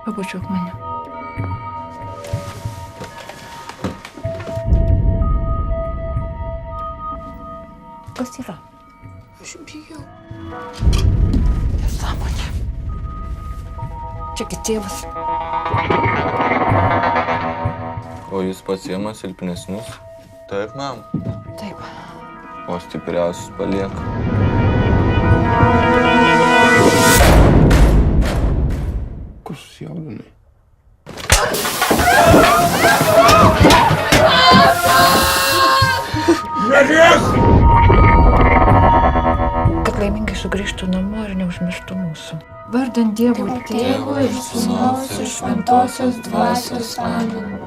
Pabučiuok mane. Kas yra? Aš bijau. Nesąmonė. Čiagi tėvas. O jis pats ima silpnesnius? Taip, mam. Taip. O stipriausius palieka. Ko susijaudinai? Kad laimingai sugrįžtų namo ir neužmirštų mūsų. Vardant Dievo Tėvo ir Sūnaus ir Šventosios Dvasios. Amen.